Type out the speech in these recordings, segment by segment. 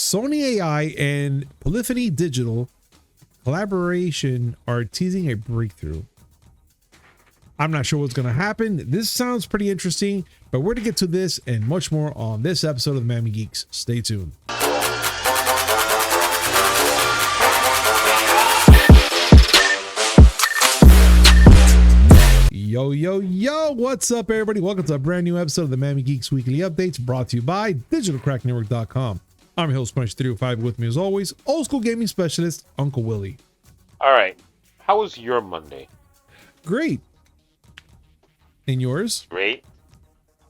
Sony AI and Polyphony Digital collaboration are teasing a breakthrough. I'm not sure what's going to happen. This sounds pretty interesting, but we're to get to this and much more on this episode of Miami Geeks. Stay tuned. Yo, what's up, everybody? Welcome to a brand new episode of the Miami Geeks Weekly Updates, brought to you by digitalcracknetwork.com. I'm your host, Punch305. With me, as always, old school gaming specialist, Uncle Willie. All right. How was your Monday? Great. And yours? Great.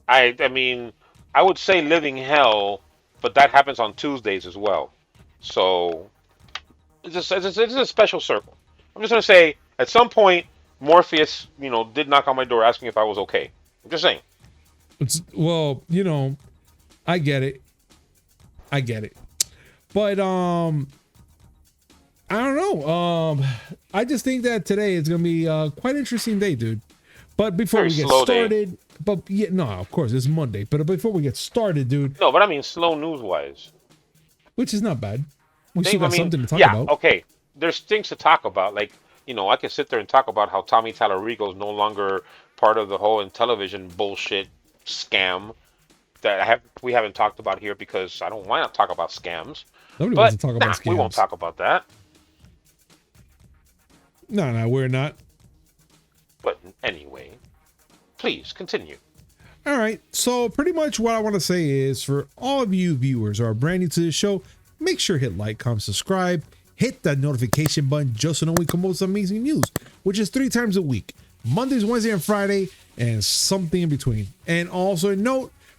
I mean, I would say living hell, but that happens on Tuesdays as well. So it's a special circle. I'm just going to say, at some point, Morpheus, did knock on my door asking if I was okay. I'm just saying. Well, I get it. But I don't know. I just think that today is going to be quite an interesting day, dude. But before we get started, of course, it's Monday. But before we get started, dude. No, but I mean slow news-wise. Which is not bad. We still got something to talk about. Yeah, okay. There's things to talk about. Like, I can sit there and talk about how Tommy Tallarico is no longer part of the whole Intellivision bullshit scam that we haven't talked about here because I don't want to talk about scams. Nobody wants to talk about scams. We won't talk about that. No, we're not. But anyway, please continue. All right. So pretty much what I want to say is for all of you viewers who are brand new to the show, make sure hit like, comment, subscribe, hit that notification button just so when we come up with some amazing news, which is 3 times a week, Mondays, Wednesday, and Friday, and something in between. And also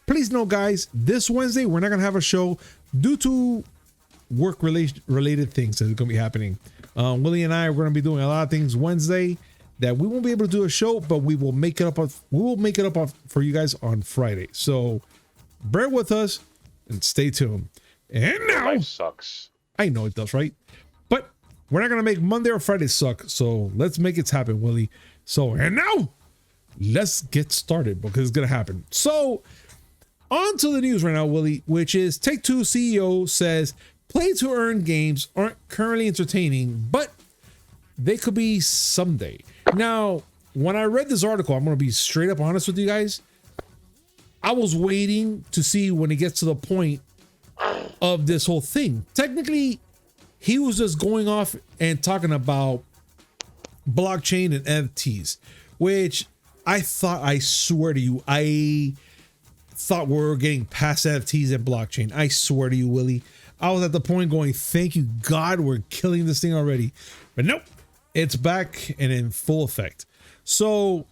please note, guys, this Wednesday, we're not going to have a show due to work-related things that are going to be happening. Willie and I are going to be doing a lot of things Wednesday that we won't be able to do a show, but we will make it up. For you guys on Friday. So bear with us and stay tuned. And now, life sucks. I know it does, right? But we're not going to make Monday or Friday suck. So let's make it happen, Willie. So, and now let's get started because it's going to happen. So on to the news right now, Willie, which is Take-Two CEO says play-to-earn games aren't currently entertaining, but they could be someday. Now, when I read this article, I'm going to be straight up honest with you guys. I was waiting to see when it gets to the point of this whole thing. Technically, he was just going off and talking about blockchain and NFTs, which I swear to you, I thought we were getting past NFTs and blockchain. I swear to you, Willie. I was at the point going, thank you, God, we're killing this thing already. But nope, it's back and in full effect. So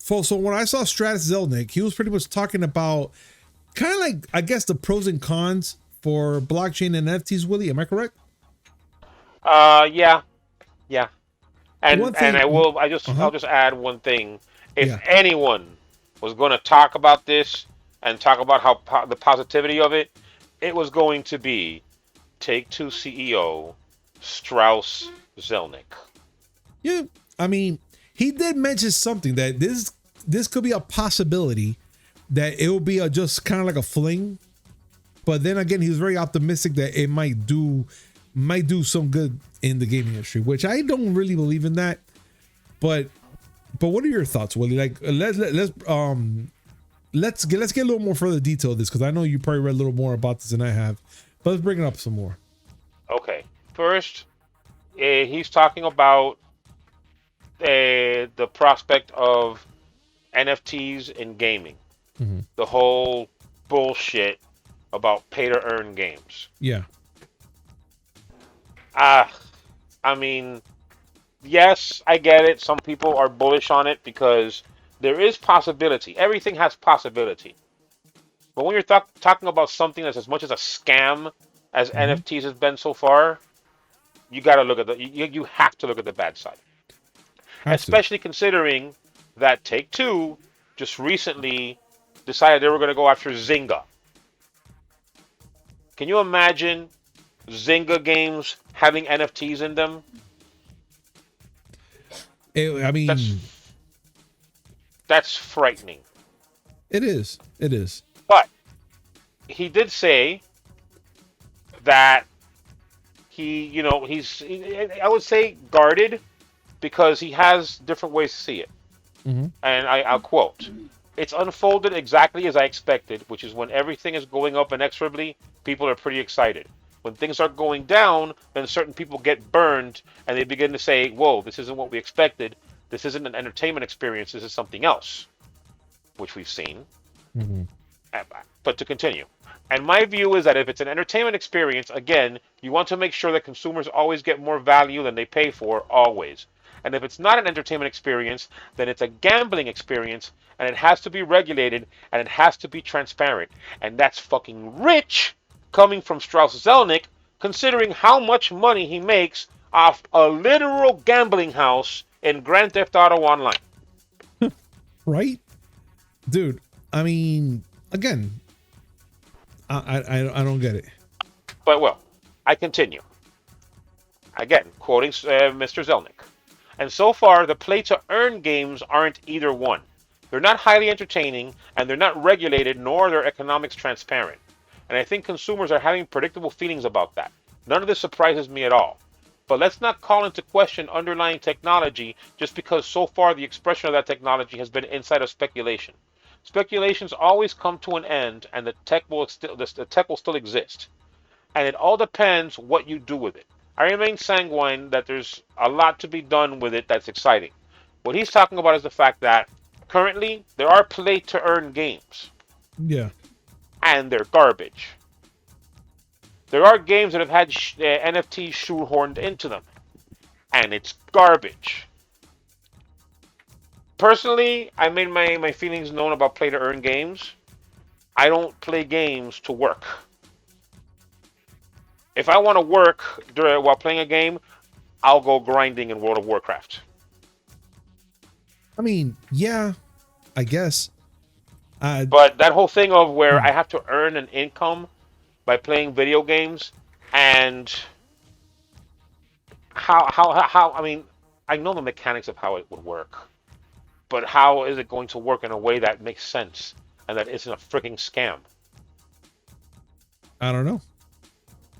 when I saw Stratus Zelnick, he was pretty much talking about kind of like, I guess, the pros and cons for blockchain and NFTs, Willie. Am I correct? Yeah. And I'll just add one thing. If anyone was going to talk about this and talk about how the positivity of it, it was going to be Take-Two CEO Strauss Zelnick. Yeah, I mean, he did mention something that this could be a possibility that it will be just kind of like a fling, but then again, he was very optimistic that it might do some good in the gaming industry, which I don't really believe in that. But what are your thoughts, Willie? Like, let's get a little more further detail of this because I know you probably read a little more about this than I have. But let's bring it up some more. Okay, first, he's talking about the prospect of NFTs in gaming. Mm-hmm. The whole bullshit about pay-to-earn games. Yeah. I mean, yes, I get it. Some people are bullish on it because there is possibility. Everything has possibility. But when you're talking about something that's as much as a scam as NFTs has been so far, you got to look at you have to look at the bad side. Especially considering that Take-Two just recently decided they were going to go after Zynga. Can you imagine Zynga games having NFTs in them? That's frightening. It is. But he did say that I would say guarded because he has different ways to see it. Mm-hmm. And I'll quote, "It's unfolded exactly as I expected, which is when everything is going up inexorably, people are pretty excited. When things are going down, then certain people get burned and they begin to say, whoa, this isn't what we expected. This isn't an entertainment experience. This is something else," which we've seen. Mm-hmm. But to continue, and my view is that if it's an entertainment experience, again, you want to make sure that consumers always get more value than they pay for, always. And if it's not an entertainment experience, then it's a gambling experience, and it has to be regulated, and it has to be transparent. And that's fucking rich coming from Strauss Zelnick, considering how much money he makes off a literal gambling house in Grand Theft Auto Online. Right, dude. I mean, again, I don't get it. But well, I continue. Again, quoting Mr. Zelnick. "And so far, the play-to-earn games aren't either one. They're not highly entertaining, and they're not regulated, nor are their economics transparent. And I think consumers are having predictable feelings about that. None of this surprises me at all. But let's not call into question underlying technology just because so far the expression of that technology has been inside of speculation. Speculations always come to an end, and the tech will still exist. And it all depends what you do with it. I remain sanguine that there's a lot to be done with it that's exciting. What he's talking about is the fact that currently there are play-to-earn games, Yeah. and they're garbage. There are games that have had NFTs shoehorned into them, and it's garbage. Personally, I made my feelings known about play-to-earn games. I don't play games to work. If I want to work while playing a game, I'll go grinding in World of Warcraft. I mean, yeah, I guess. But that whole thing of where I have to earn an income by playing video games, and how I mean, I know the mechanics of how it would work, but how is it going to work in a way that makes sense and that isn't a freaking scam? I don't know.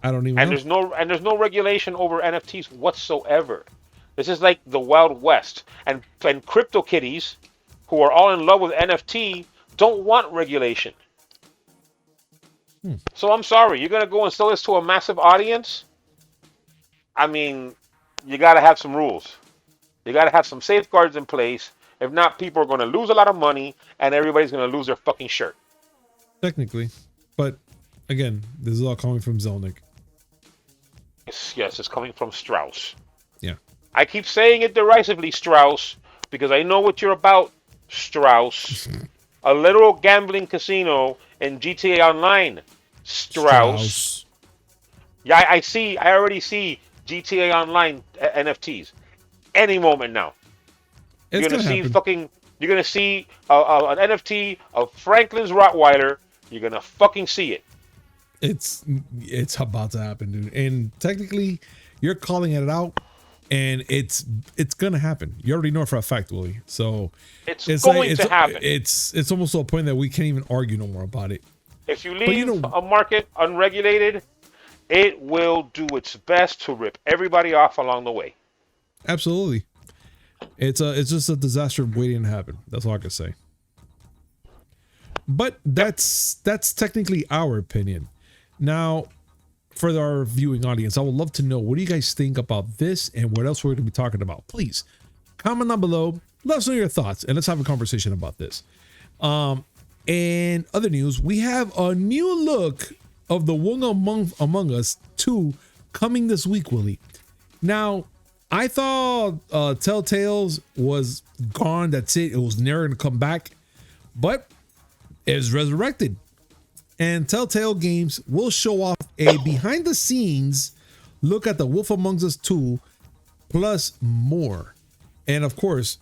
I don't even know. There's no regulation over NFTs whatsoever. This is like the Wild West, and crypto kitties who are all in love with NFT don't want regulation. So I'm sorry, you're gonna go and sell this to a massive audience? I mean, you gotta have some rules. You gotta have some safeguards in place. If not, people are gonna lose a lot of money, and everybody's gonna lose their fucking shirt. Technically, but again, this is all coming from Zelnick. Yes, it's coming from Strauss. Yeah. I keep saying it derisively, Strauss, because I know what you're about, Strauss. A literal gambling casino in GTA Online, Strauss. Yeah, I already see GTA Online NFTs. Any moment now. You're gonna see happen. You're gonna see an NFT of Franklin's Rottweiler. You're gonna fucking see it. It's about to happen, dude. And technically, you're calling it out, and it's gonna happen. You already know it for a fact, Willie. So it's going to happen. It's almost to a point that we can't even argue no more about it. If you leave a market unregulated, it will do its best to rip everybody off along the way. Absolutely. It's just a disaster waiting to happen. That's all I can say. But that's technically our opinion. Now, for our viewing audience, I would love to know, what do you guys think about this and what else we're going to be talking about? Please comment down below. Let us know your thoughts and let's have a conversation about this. And other news, we have a new look of the One Among Us 2 coming this week, Willie. Now, I thought Telltale's was gone. That's it. It was never going to come back. But it was resurrected. And Telltale Games will show off a behind the scenes look at the Wolf Among Us 2 plus more. And of course,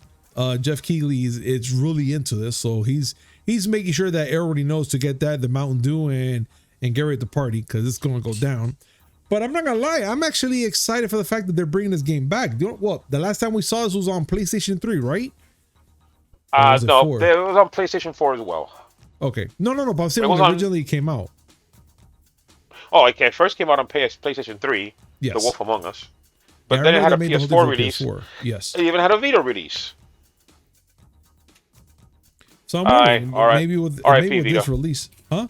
Jeff Keighley is really into this, so he's making sure that everybody knows to get the Mountain Dew and get ready to party, because it's going to go down. But I'm not gonna lie, I'm actually excited for the fact that they're bringing this game back. Well, the last time we saw this was on PlayStation 3, right? No, it was on PlayStation 4 as well. Okay. No. But I'm saying when originally it came out. Oh, it first came out on PlayStation 3, The Yes. Wolf Among Us. Yeah, But I then it remember had they a made the whole thing PS4 for release. PS4. Yes. It even had a Vita release. So I'm wondering, Alright. maybe R.I.P. with this Vita. release, huh?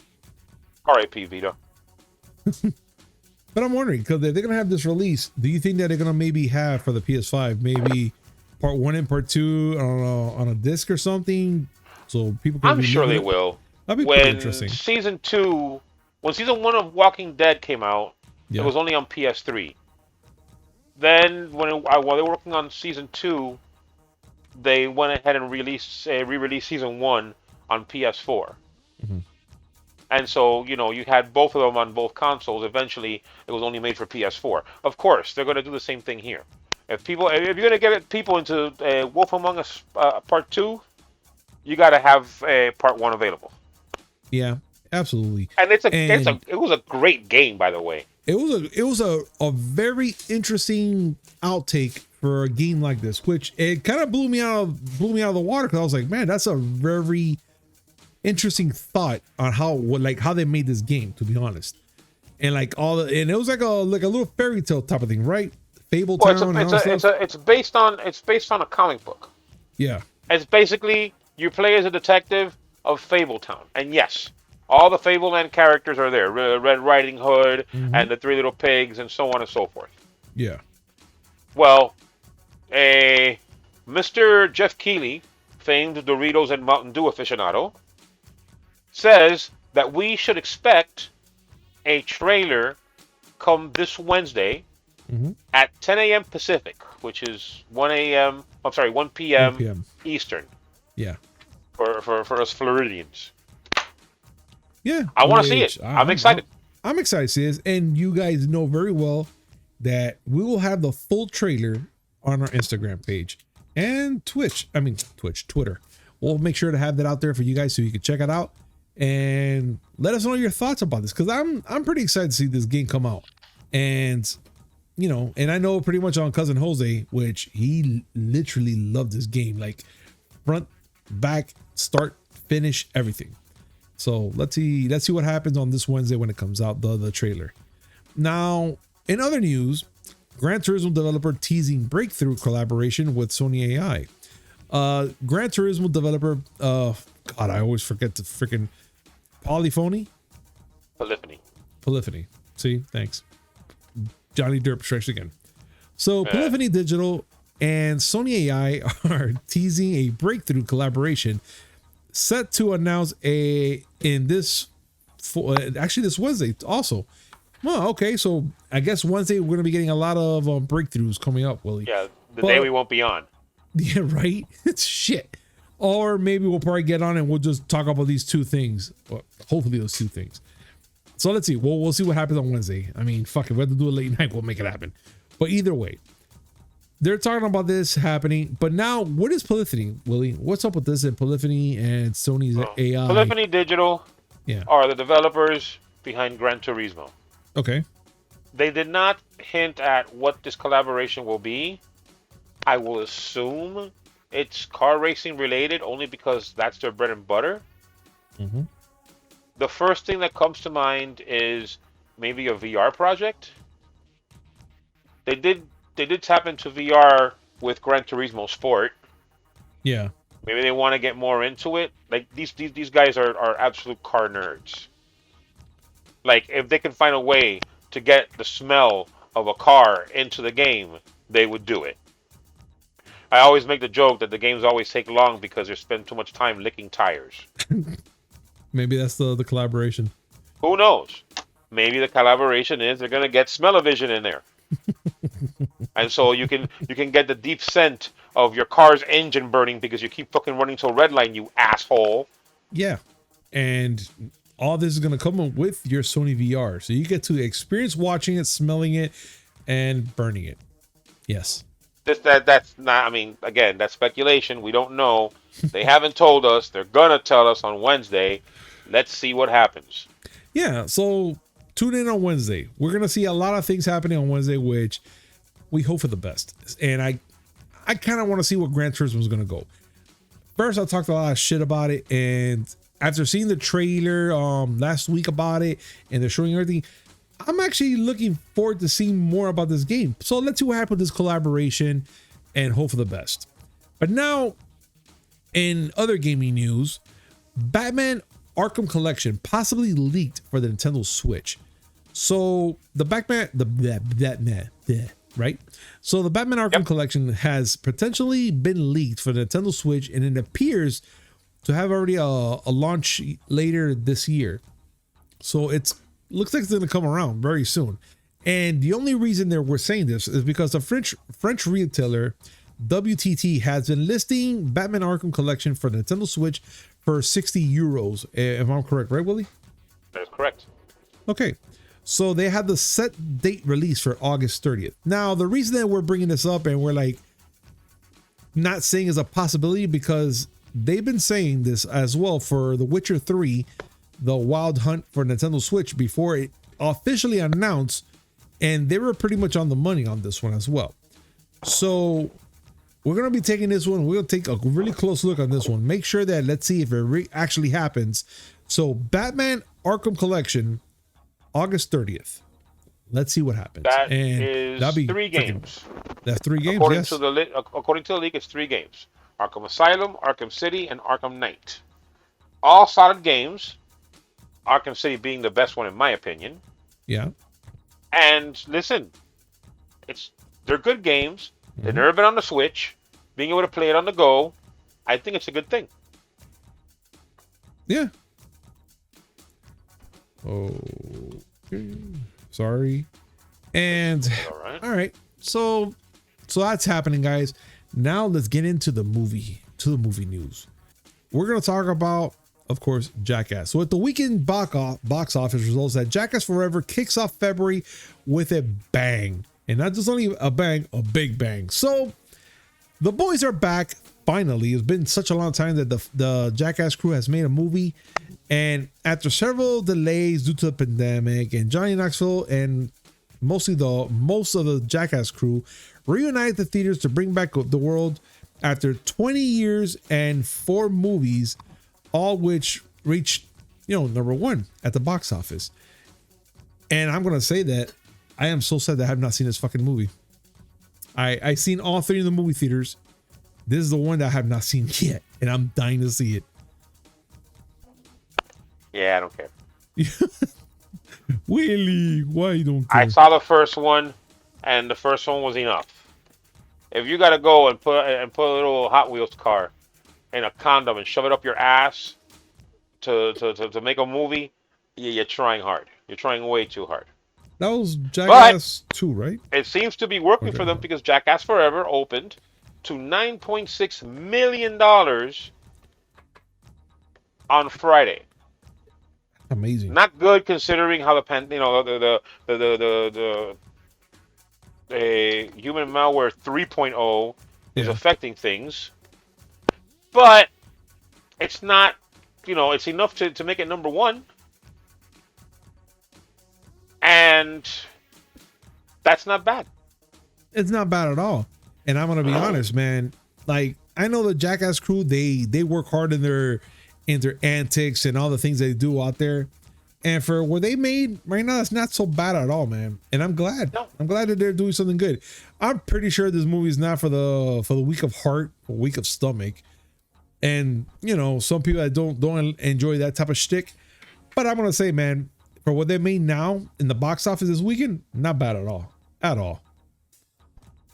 R.I.P. Vita. But I'm wondering, because they're gonna have this release, do you think that they're gonna maybe have for the PS5 maybe part 1 and part 2 on a disc or something, so people can I'm relive sure they it? will. That'd be pretty When interesting. season 2, when season 1 of Walking Dead came out, it Yeah. was only on PS3. Then while they were working on season 2, they went ahead and re-released season 1 on PS4. Mhm. And so, you had both of them on both consoles. Eventually, it was only made for PS4. Of course, they're going to do the same thing here. If you're going to get people into Wolf Among Us Part 2, you got to have Part 1 available. Yeah, absolutely. And And it was a great game, by the way. it was a very interesting outtake for a game like this, which it kind of blew me out of the water, because I was like, man, that's a very interesting thought on how they made this game, to be honest. And and it was like a little fairy tale type of thing, right? Fable Well, Town and all that stuff. it's based on a comic book. Yeah. It's basically you play as a detective of Fabletown, and yes, all the Fableland characters are there: Red Riding Hood and the Three Little Pigs, and so on and so forth. Yeah. Well, Mr. Jeff Keighley, famed Doritos and Mountain Dew aficionado, says that we should expect a trailer come this Wednesday at 10 a.m. Pacific, which is 1 a.m. I'm sorry, 1 p.m. 1 p.m. Eastern Yeah. for us Floridians. Yeah. I want to see it. I'm excited. I'm excited to see this, and you guys know very well that we will have the full trailer on our Instagram page and Twitter. We'll make sure to have that out there for you guys so you can check it out and let us know your thoughts about this, because I'm pretty excited to see this game come out. And and I know pretty much on Cousin Jose, which he literally loved this game, like front, back, start, finish, everything. So let's see what happens on this Wednesday when it comes out, the trailer. Now, in other news, Gran Turismo developer teasing breakthrough collaboration with Sony AI. Gran Turismo developer, God, I always forget the freaking Polyphony. Polyphony. See, thanks. Johnny Derp strikes again. So Polyphony Digital and Sony AI are teasing a breakthrough collaboration set to announce this Wednesday also. Well, okay, so I guess Wednesday we're gonna be getting a lot of breakthroughs coming up, Willie. Yeah, the day we won't be on. Yeah, right. It's shit. Or maybe we'll probably get on and we'll just talk about these two things. Well, hopefully those two things. So let's see. We'll see what happens on Wednesday. I mean, fuck it. We have to do a late night. We'll make it happen. But either way, they're talking about this happening. But now, what is Polyphony, Willie? What's up with this and Polyphony and Sony's AI? Polyphony Digital are the developers behind Gran Turismo. Okay. They did not hint at what this collaboration will be. I will assume it's car racing related, only because that's their bread and butter. Mm-hmm. The first thing that comes to mind is maybe a VR project. They did tap into VR with Gran Turismo Sport. Yeah. Maybe they want to get more into it. Like these guys are absolute car nerds. Like if they can find a way to get the smell of a car into the game, they would do it. I always make the joke that the games always take long because they spend too much time licking tires. Maybe that's the collaboration. Who knows? Maybe the collaboration is they're gonna get smell-o-vision in there. And so you can get the deep scent of your car's engine burning because you keep fucking running till red line, you asshole. Yeah. And all this is going to come up with your Sony VR. So you get to experience watching it, smelling it, and burning it. Yes. That's not, I mean, again, that's speculation. We don't know. They haven't told us. They're going to tell us on Wednesday. Let's see what happens. Yeah. So tune in on Wednesday. We're going to see a lot of things happening on Wednesday, which we hope for the best. And I kind of want to see what Gran Turismo is going to go. First, I talked a lot of shit about it. And after seeing the trailer last week about it, and they're showing everything, I'm actually looking forward to seeing more about this game. So let's see what happens with this collaboration and hope for the best. But now, in other gaming news, Batman Arkham Collection possibly leaked for the Nintendo Switch. So the Batman, right? So the Batman Arkham Collection has potentially been leaked for the Nintendo Switch, and it appears to have already a launch later this year. So it's looks like it's going to come around very soon. And the only reason that we're saying this is because the French retailer WTT has been listing Batman Arkham Collection for the Nintendo Switch for 60 euros. If I'm correct, right, Willie? That is correct. Okay. So they had the set date release for August 30th. Now, the reason that we're bringing this up and we're like not saying is a possibility because they've been saying this as well for The Witcher 3, The Wild Hunt for Nintendo Switch before it officially announced, and they were pretty much on the money on this one as well. So we're going to be taking this one. We'll take a really close look on this one. Make sure that let's see if it actually happens. So Batman Arkham Collection, August 30th. Let's see what happens. That and is that'll be 3 games. That's 3 games, According yes. to the league, it's 3 games. Arkham Asylum, Arkham City, and Arkham Knight. All solid games. Arkham City being the best one in my opinion. Yeah. And listen, they're good games. They've never been on the Switch. Being able to play it on the go, I think it's a good thing. Yeah. Oh, sorry. And all right. So that's happening, guys. Now let's get into the movie news. We're going to talk about, of course, Jackass. So at the weekend box office results, that Jackass Forever kicks off February with a bang. And not just only a bang, a big bang. So the boys are back. Finally, it's been such a long time that the Jackass crew has made a movie. And after several delays due to the pandemic and Johnny Knoxville and most of the Jackass crew reunited the theaters to bring back the world after 20 years and 4 movies, all which reached, number 1 at the box office. And I'm going to say that I am so sad that I have not seen this fucking movie. I seen all 3 in the movie theaters. This is the one that I have not seen yet, and I'm dying to see it. Yeah, I don't care. Willie, why you don't care? I saw the first one, and the first one was enough. If you gotta go and put a little Hot Wheels car in a condom and shove it up your ass to make a movie, you're trying hard. You're trying way too hard. That was Jackass 2, right? It seems to be working for them because Jackass Forever opened to $9.6 million on Friday. Amazing. Not good considering how the human malware 3.0 is affecting things. But it's not, it's enough to make it number 1. And that's not bad. It's not bad at all. And I'm gonna be honest, man. Like, I know the Jackass crew, they work hard in their antics and all the things they do out there. And for what they made right now, it's not so bad at all, man. And I'm glad. No. I'm glad that they're doing something good. I'm pretty sure this movie is not for the weak of heart or weak of stomach. And some people that don't enjoy that type of shtick. But I'm gonna say, man, for what they made now in the box office this weekend, not bad at all. At all.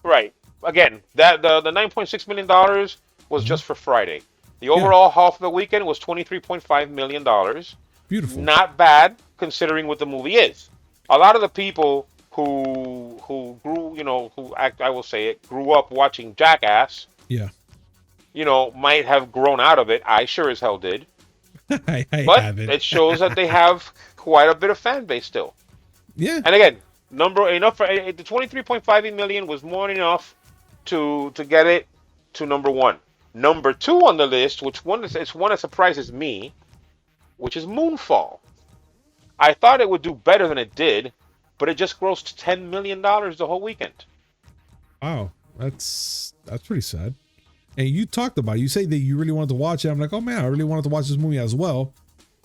Right. Again, that the $9.6 million was just for Friday. The overall haul for the weekend was $23.5 million. Beautiful. Not bad considering what the movie is. A lot of the people who grew, I will say it, grew up watching Jackass. Yeah. Might have grown out of it. I sure as hell did. I haven't. It shows that they have quite a bit of fan base still. Yeah. And again, enough for the 23.5 million was more than enough to get it to number 1. Number 2 on the list, it's one that surprises me, which is Moonfall. I thought it would do better than it did, but it just grossed $10 million the whole weekend. Wow, that's pretty sad. And you talked about it. You say that you really wanted to watch it. I'm like, oh man, I really wanted to watch this movie as well.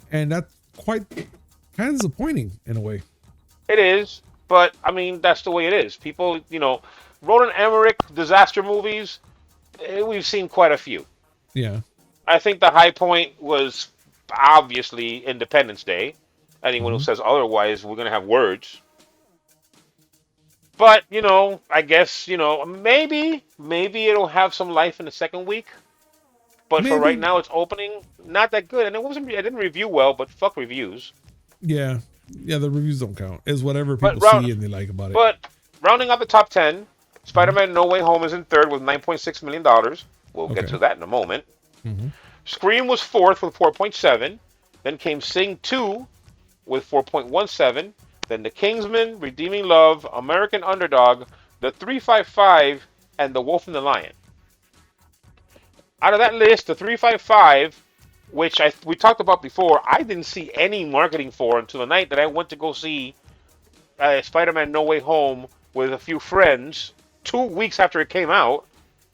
And that's kind of disappointing in a way. It is, but I mean that's the way it is. People, Roland Emmerich disaster movies. We've seen quite a few. Yeah. I think the high point was obviously Independence Day. Anyone who Hmm. says otherwise, we're gonna have words. But I guess maybe it'll have some life in the second week. But for right Maybe. now, it's opening not that good, and it wasn't. It didn't review well, but fuck reviews. Yeah. Yeah. The reviews don't count. It's whatever But people round, see and they like about it. but rounding out the top 10, Hmm. Spider-Man: No Way Home is in third with $9.6 million. We'll get Okay. to that in a moment. Hmm. Scream was fourth with 4.7. Then came Sing 2 with 4.17. Then The Kingsman, Redeeming Love, American Underdog, The 355, and The Wolf and the Lion. Out of that list, The 355, which we talked about before, I didn't see any marketing for until the night that I went to go see Spider-Man: No Way Home with a few friends 2 weeks after it came out.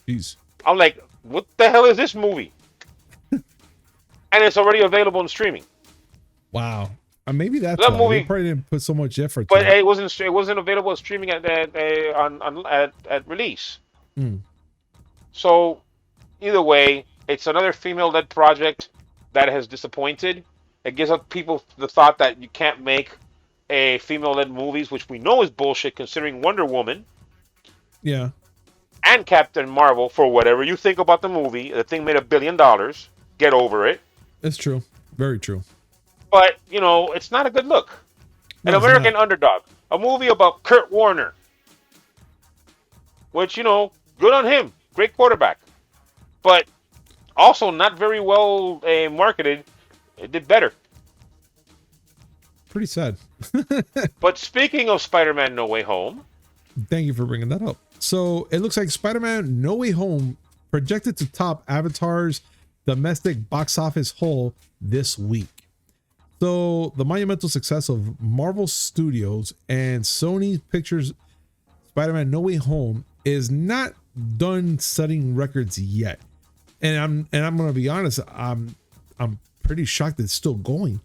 Jeez. I'm like, what the hell is this movie? And it's already available in streaming. Wow. Maybe that's That why they movie, probably didn't put so much effort to but it. it wasn't available in streaming at release. Mm. So either way, it's another female-led project that has disappointed. It gives up people the thought that you can't make a female-led movies, which we know is bullshit, considering Wonder Woman Yeah. and Captain Marvel. For whatever you think about the movie, the thing made $1 billion. Get over it. It's true. Very true. But it's not a good look. An No, it's not. American Underdog, a movie about Kurt Warner, which good on him, great quarterback, but also not very well marketed. It did better. Pretty sad. But speaking of Spider-Man: No Way Home, Thank you for bringing that up. So it looks like Spider-Man No Way Home projected to top Avatar's domestic box office haul this week. So the monumental success of Marvel Studios and Sony Pictures Spider-Man No Way Home is not done setting records yet. And I'm gonna be honest, I'm pretty shocked it's still going.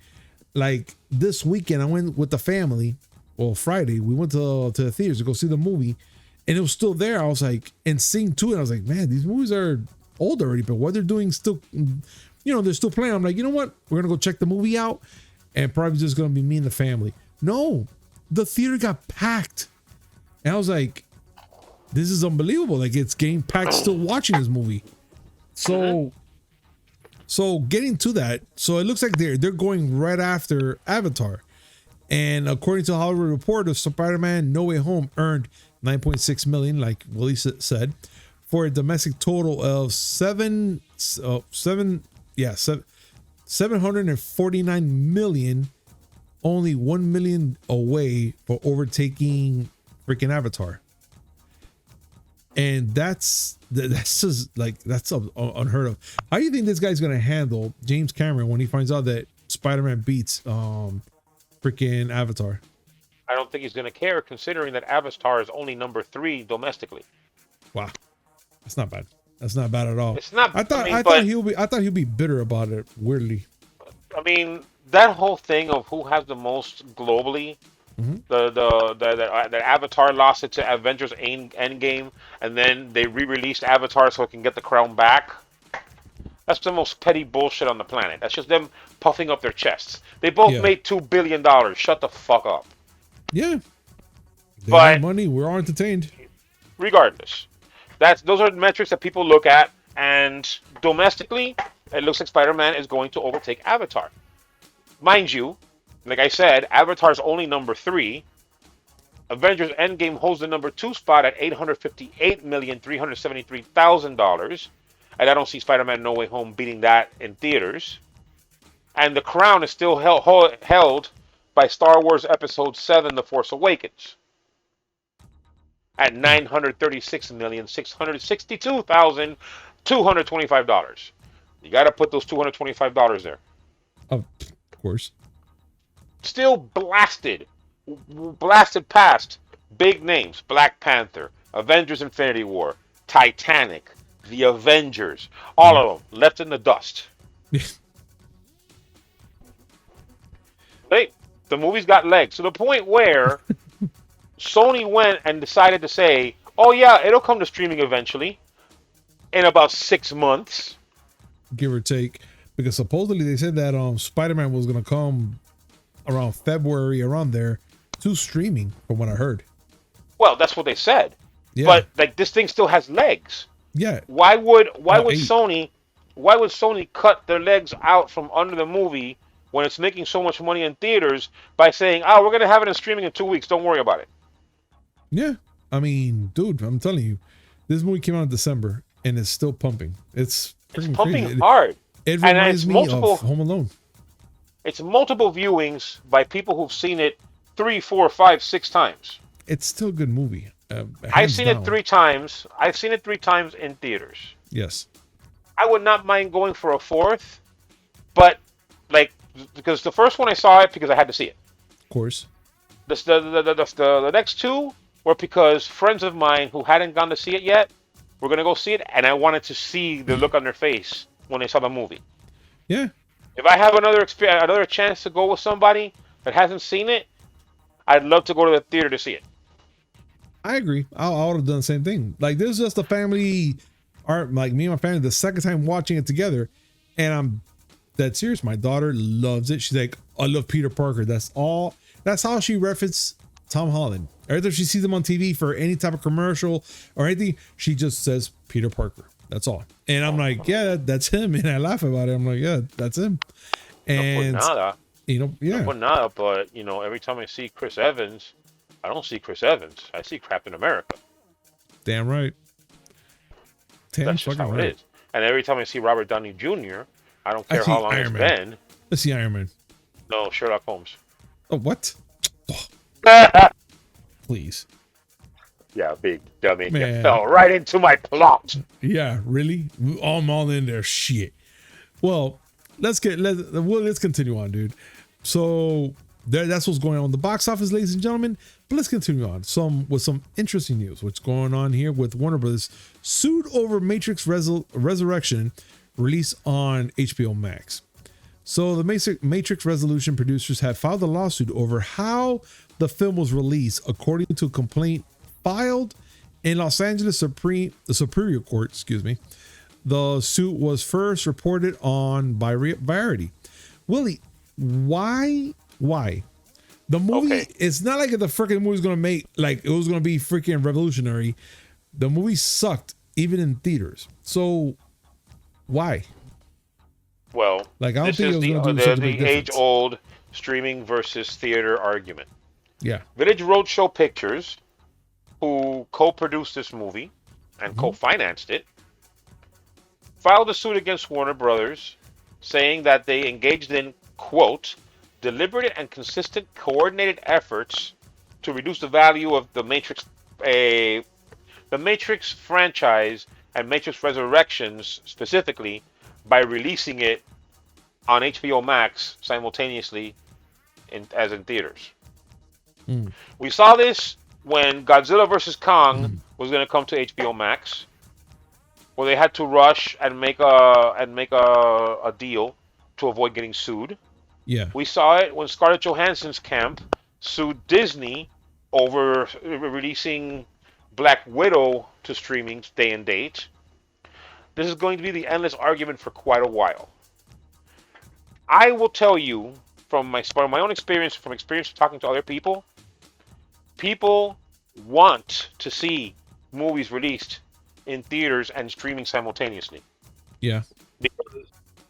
Like this weekend, I went with the family. Well, Friday, we went to the theaters to go see the movie, and it was still there. I was like, and seeing two, and I was like, man, these movies are old already, but what they're doing still, they're still playing. I'm like, you know what? We're gonna go check the movie out, and probably just gonna be me and the family. No, the theater got packed, and I was like, this is unbelievable. Like it's getting packed still watching this movie. So getting to that, so it looks like they're going right after Avatar. And according to Hollywood Reporter, Spider-Man No Way Home earned 9.6 million, like Willie said, for a domestic total of 749 million, only 1 million away for overtaking freaking Avatar. And that's just like that's unheard of. How do you think this guy's gonna handle James Cameron when he finds out that Spider-Man beats freaking Avatar? I don't think he's going to care, considering that Avatar is only number 3 domestically. Wow, that's not bad. That's not bad at all. It's not. I thought he'll be bitter about it. Weirdly. I mean, that whole thing of who has the most globally. Mhm. The Avatar lost it to Avengers Endgame, and then they re-released Avatar so it can get the crown back. That's the most petty bullshit on the planet. That's just them puffing up their chests. They both Yeah. made $2 billion. Shut the fuck up. Yeah. They But made money. We're all entertained. regardless, those are the metrics that people look at, and domestically, it looks like Spider-Man is going to overtake Avatar. Mind you, like I said, Avatar's only number 3. Avengers Endgame holds the number 2 spot at $858,373,000. And I don't see Spider-Man No Way Home beating that in theaters. And the crown is still held by Star Wars Episode 7, The Force Awakens, at $936,662,225. You got to put those $225 there. Of course. Still blasted past big names: Black Panther, Avengers Infinity War, Titanic, The Avengers, all of them left in the dust. Hey, The movie's got legs to the point where Sony went and decided to say, "Oh yeah, it'll come to streaming eventually in about 6 months." Give or take, because supposedly they said that Spider-Man was gonna come around February, around there, to streaming, from what I heard. Well, that's what they said. Yeah. But like this thing still has legs. Yeah. Why would 8. Sony cut their legs out from under the movie when it's making so much money in theaters by saying, "Oh, we're gonna have it in streaming in 2 weeks. Don't worry about it." Yeah. I mean, dude, I'm telling you, this movie came out in December and it's still pumping. It's pumping crazy. hard. It reminds me of Home Alone. It's multiple viewings by people who've seen it 3, 4, 5, 6 times. It's still a good movie. I've seen it 3 times. I've seen it 3 times in theaters. Yes. I would not mind going for a 4th, but like because the first one I saw it because I had to see it. Of course. The next 2 were because friends of mine who hadn't gone to see it yet were gonna go see it, and I wanted to see the look on their face when they saw the movie. Yeah. If I have another chance to go with somebody that hasn't seen it, I'd love to go to the theater to see it. I agree. I would have done the same thing. Like, this is just a family art, like me and my family, the second time watching it together, and I'm dead serious. My daughter loves it. She's like, "I love Peter Parker." That's all. That's how she referenced Tom Holland. Every time she sees him on TV for any type of commercial or anything, she just says Peter Parker. That's all. And I'm like, yeah, that's him. And I laugh about it. I'm like, yeah, that's him. And No por nada. Yeah. No por nada, but every time I see Chris Evans, I don't see Chris Evans. I see Captain America. Damn right. That's just how it is. And every time I see Robert Downey Jr., I don't care how long it's been. Let's see Iron Man. No, Sherlock Holmes. Oh, what? Please. Yeah, big dummy. Man. You fell right into my plot. Yeah, really? I'm all in there. Shit. Well, let's continue on, dude. So that's what's going on in the box office, ladies and gentlemen. But let's continue on with some interesting news. What's going on here with Warner Brothers sued over Matrix Resurrection release on HBO Max. So the Matrix Resolution producers have filed a lawsuit over how the film was released, according to a complaint filed in Los Angeles Superior Court. Excuse me. The suit was first reported on by Variety. Willie, why? The movie, It's not like the freaking movie's gonna make, like, it was gonna be freaking revolutionary. The movie sucked, even in theaters. So, why? Well, like, I don't this think is it was gonna do such a big the difference. age-old streaming versus theater argument. Yeah. Village Roadshow Pictures, who co-produced this movie and co-financed it, filed a suit against Warner Brothers, saying that they engaged in, quote, deliberate and consistent coordinated efforts to reduce the value of the Matrix franchise and Matrix Resurrections specifically by releasing it on HBO Max simultaneously as in theaters. We saw this when Godzilla vs. Kong was going to come to HBO Max, where they had to rush and make a deal to avoid getting sued. Yeah. We saw it when Scarlett Johansson's camp sued Disney over releasing Black Widow to streaming day and date. This is going to be the endless argument for quite a while. I will tell you from my own experience, from experience talking to other people, people want to see movies released in theaters and streaming simultaneously. Yeah. Because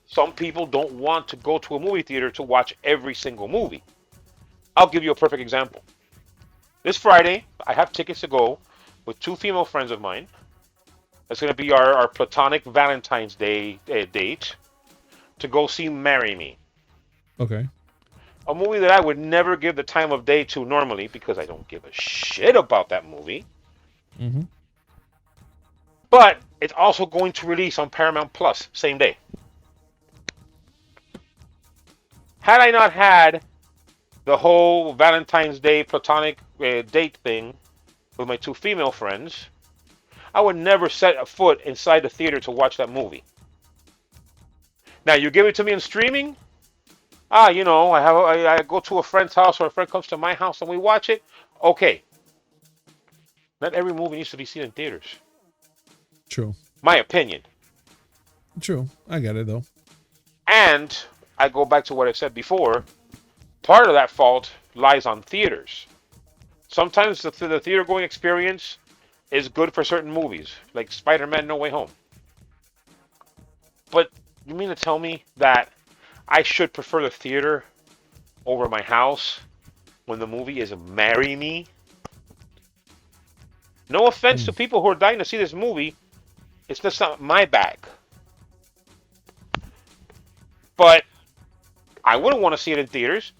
some people don't want to go to a movie theater to watch every single movie. I'll give you a perfect example. This Friday, I have tickets to go with 2 female friends of mine. It's going to be our platonic Valentine's Day date to go see Marry Me. Okay. A movie that I would never give the time of day to normally because I don't give a shit about that movie. But it's also going to release on Paramount Plus same day. Had I not had the whole Valentine's Day platonic date thing with my 2 female friends, I would never set a foot inside the theater to watch that movie. Now, you give it to me in streaming, I go to a friend's house or a friend comes to my house and we watch it. Okay, not every movie needs to be seen in theaters. True. My opinion. True. I get it though. And I go back to what I said before. Part of that fault lies on theaters. Sometimes the theater going experience is good for certain movies, like Spider-Man No Way Home. But you mean to tell me that I should prefer the theater over my house when the movie is Marry Me? No offense to people who are dying to see this movie. It's just not my bag. But I wouldn't want to see it in theaters.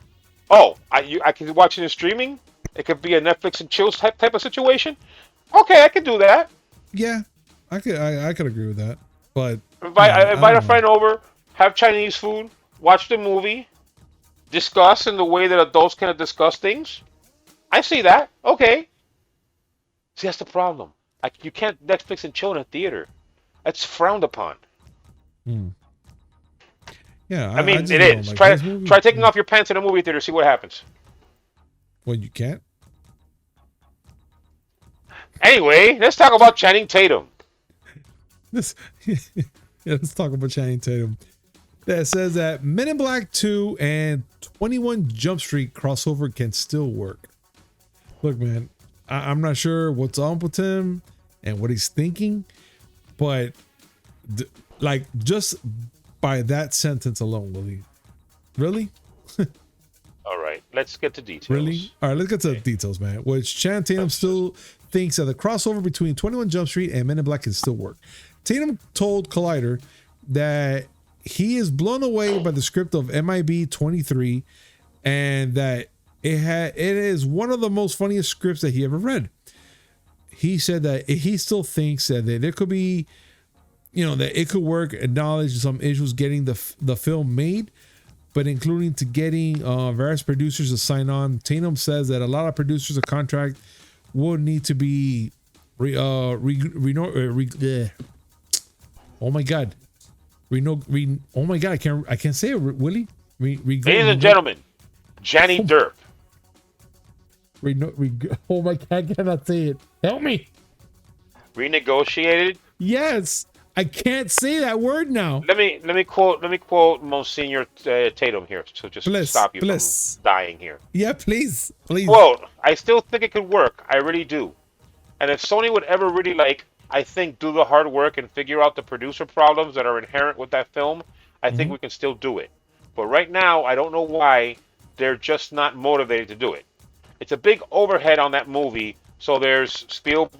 Oh, I can watch it in streaming? It could be a Netflix and chills type of situation? Okay, I can do that. Yeah, I could agree with that. But invite a friend over, have Chinese food, watch the movie, discuss in the way that adults can discuss things. I see that. Okay. See, that's the problem. You can't Netflix and chill in a theater. That's frowned upon. Yeah, I mean, it is. Like, try taking off your pants in a movie theater. See what happens. Well, you can't. Anyway, let's talk about Channing Tatum. Let's talk about Channing Tatum. That says that Men in Black 2 and 21 Jump Street crossover can still work. Look, man, I'm not sure what's up with him and what he's thinking, but like just by that sentence alone, Willie, really? All right, let's get to details. Really? All right, let's get to the details, man. Which Channing Tatum still thinks that the crossover between 21 Jump Street and Men in Black can still work. Tatum told Collider that he is blown away by the script of MIB 23 and that it is one of the most funniest scripts that he ever read. He said that he still thinks that there could be, that it could work, acknowledge some issues getting the film made, but including to getting various producers to sign on. Tatum says that a lot of producers of contract would need to be oh my god, oh my god, I can't say it, Willie. Ladies and gentlemen, Johnny Derp. Oh my god, I cannot say it. Help me. Renegotiated. Yes, I can't say that word now. Let me quote Monsignor Tatum here to just stop you from dying here. Yeah, please. Quote: I still think it could work. I really do. And if Sony would ever really I think do the hard work and figure out the producer problems that are inherent with that film, I think we can still do it. But right now, I don't know why they're just not motivated to do it. It's a big overhead on that movie. So there's Steven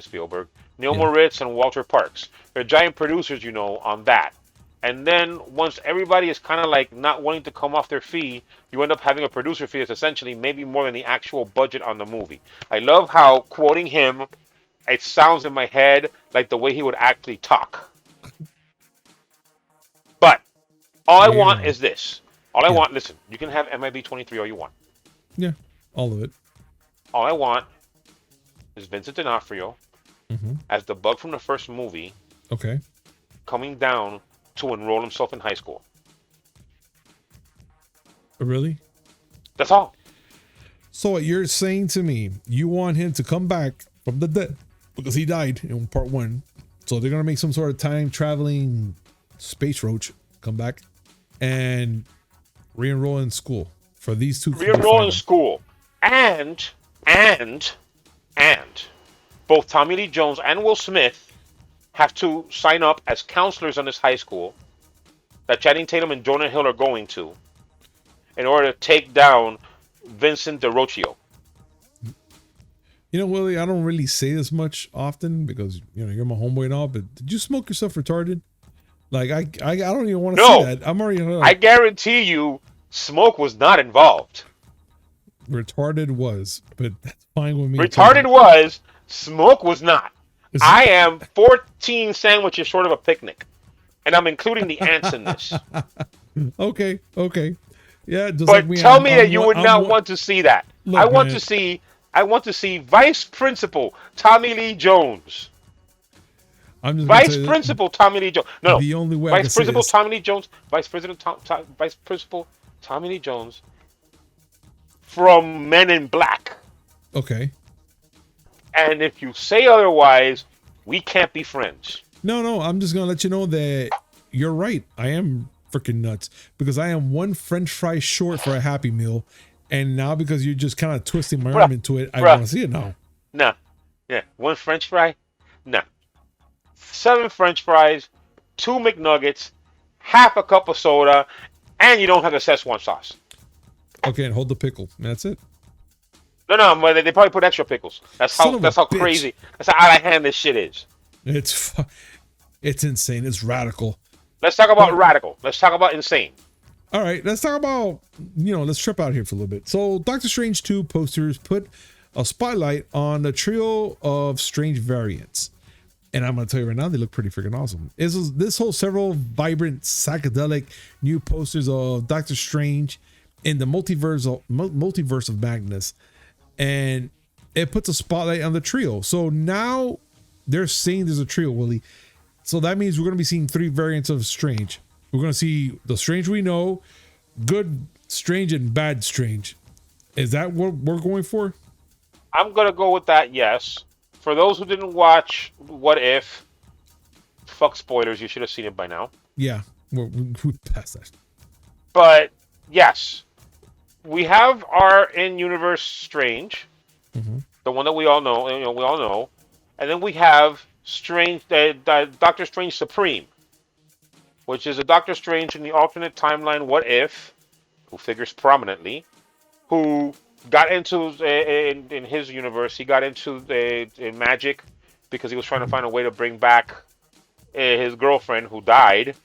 Spielberg, Neil Moritz, and Walter Parks. They're giant producers, on that. And then once everybody is kind of not wanting to come off their fee, you end up having a producer fee that's essentially maybe more than the actual budget on the movie. I love how, quoting him, it sounds in my head like the way he would actually talk. But all I want is this. All I want, listen, you can have MIB 23 all you want. Yeah, all of it. All I want is Vincent D'Onofrio as the bug from the first movie. Okay. Coming down to enroll himself in high school. Really? That's all. So what you're saying to me, you want him to come back from the dead because he died in part 1. So they're going to make some sort of time traveling space roach come back and re-enroll in school for these two. Re-enroll in school. And both Tommy Lee Jones and Will Smith have to sign up as counselors on this high school that Channing Tatum and Jonah Hill are going to in order to take down Vincent D'Onofrio. Willie, I don't really say this much often because, you're my homeboy and all, but did you smoke yourself retarded? I don't even want to say that. I'm already... I guarantee you, smoke was not involved. Retarded was, but that's fine with me. Retarded was, smoke was not. I am 14 sandwiches short of a picnic, and I'm including the ants in this. Okay. Yeah, but tell me that you would not want to see that. Look, I want to see Vice Principal Tommy Lee Jones. I'm just gonna tell Vice you Principal Tommy Lee Jones. No, the only way I can Vice say Principal this. Tommy Lee Jones. Vice Principal Tommy Lee Jones from Men in Black. Okay. And if you say otherwise, we can't be friends. No, I'm just gonna let you know that you're right. I am freaking nuts because I am one French fry short for a Happy Meal, and now because you're just kind of twisting my arm into it, I want to see it now. Nah. Yeah. One French fry? Nah. 7 French fries, 2 McNuggets, half a cup of soda, and you don't have the Szechuan sauce. Okay, and hold the pickle. That's it. No, but they probably put extra pickles. That's how crazy. That's how out of hand this shit is. It's insane. It's radical. Let's talk about radical. Let's talk about insane. All right, let's talk about, let's trip out here for a little bit. So Doctor Strange 2 posters put a spotlight on the trio of Strange variants. And I'm going to tell you right now, they look pretty freaking awesome. This whole several vibrant, psychedelic new posters of Doctor Strange in the multiverse of madness. And it puts a spotlight on the trio. So now they're saying there's a trio, Willie. So that means we're going to be seeing 3 variants of Strange. We're going to see the Strange we know, good Strange, and bad Strange. Is that what we're going for? I'm going to go with that, yes. For those who didn't watch What If, fuck spoilers, you should have seen it by now. Yeah, we're past that. But, yes. We have our in-universe Strange, the one that we all know, and then we have Strange, Doctor Strange Supreme, which is a Doctor Strange in the alternate timeline What If, who figures prominently, who got into in his universe. He got into magic because he was trying to find a way to bring back his girlfriend who died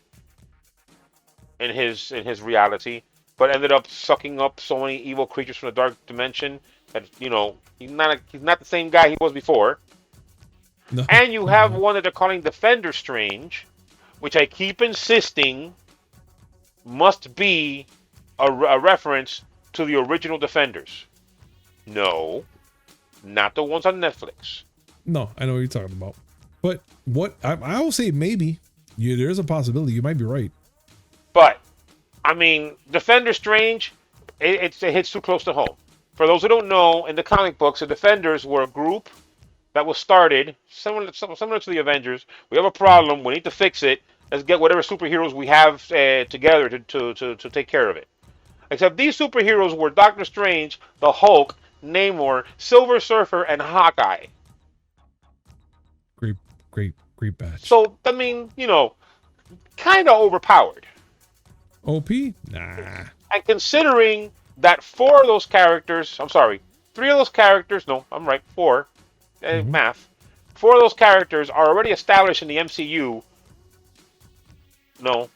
in his reality, but ended up sucking up so many evil creatures from the dark dimension that he's not the same guy he was before. No. And you have one that they're calling Defender Strange, which I keep insisting must be a reference to the original Defenders. No, not the ones on Netflix. No, I know what you're talking about. But what I will say, maybe there's a possibility. You might be right. But I mean, Defender Strange, it hits too close to home. For those who don't know, in the comic books, the Defenders were a group that was started similar to the Avengers. We have a problem. We need to fix it. Let's get whatever superheroes we have together to take care of it. Except these superheroes were Doctor Strange, the Hulk, Namor, Silver Surfer, and Hawkeye. Great batch. So, I mean, kind of overpowered. OP? Nah. And considering that 4 of those characters, 3 of those characters, no, I'm right, 4, math, 4 of those characters are already established in the MCU. No,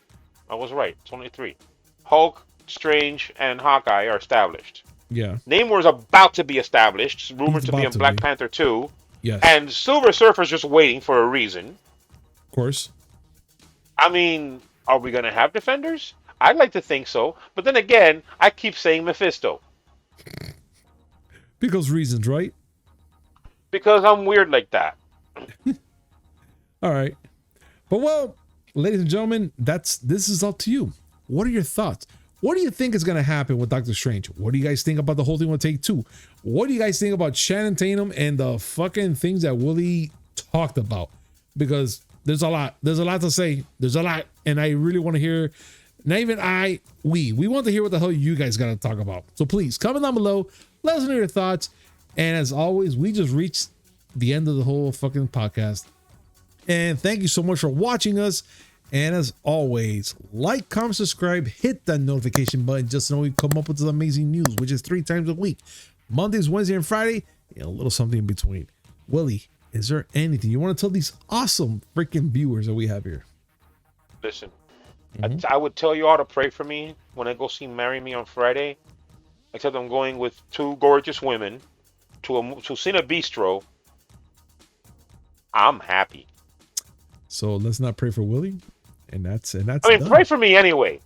I was right. It's only 3. Hulk, Strange, and Hawkeye are established. Yeah. Namor is about to be established, rumored to be in Black Panther 2. Yes. And Silver Surfer's just waiting for a reason. Of course. I mean, are we going to have Defenders? I'd like to think so. But then again, I keep saying Mephisto. Because reasons, right? Because I'm weird like that. All right. But well, ladies and gentlemen, this is up to you. What are your thoughts? What do you think is going to happen with Doctor Strange? What do you guys think about the whole thing with Take 2? What do you guys think about Shannon Tatum and the fucking things that Willie talked about? Because there's a lot. There's a lot to say. There's a lot. And I really want to hear, not even we want to hear what the hell you guys got to talk about. So please comment down below. Let us know your thoughts. And as always, we just reached the end of the whole fucking podcast. And thank you so much for watching us. And as always, like, comment, subscribe, hit that notification button just so we come up with some amazing news, which is 3 times a week. Mondays, Wednesday, and Friday, and a little something in between. Willie, is there anything you want to tell these awesome freaking viewers that we have here? Listen, I would tell you all to pray for me when I go see Marry Me on Friday, except I'm going with 2 gorgeous women to Cine Bistro. I'm happy. So let's not pray for Willie. And that's. I mean, done. Pray for me anyway.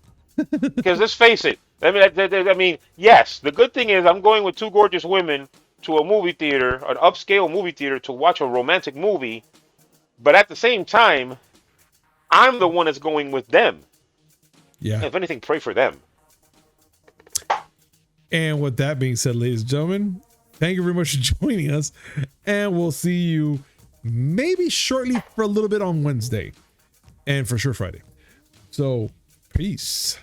Because let's face it. I mean, yes. The good thing is I'm going with 2 gorgeous women to a movie theater, an upscale movie theater, to watch a romantic movie. But at the same time, I'm the one that's going with them. Yeah. If anything, pray for them. And with that being said, ladies and gentlemen, thank you very much for joining us. And we'll see you maybe shortly for a little bit on Wednesday. And for sure Friday. So, peace.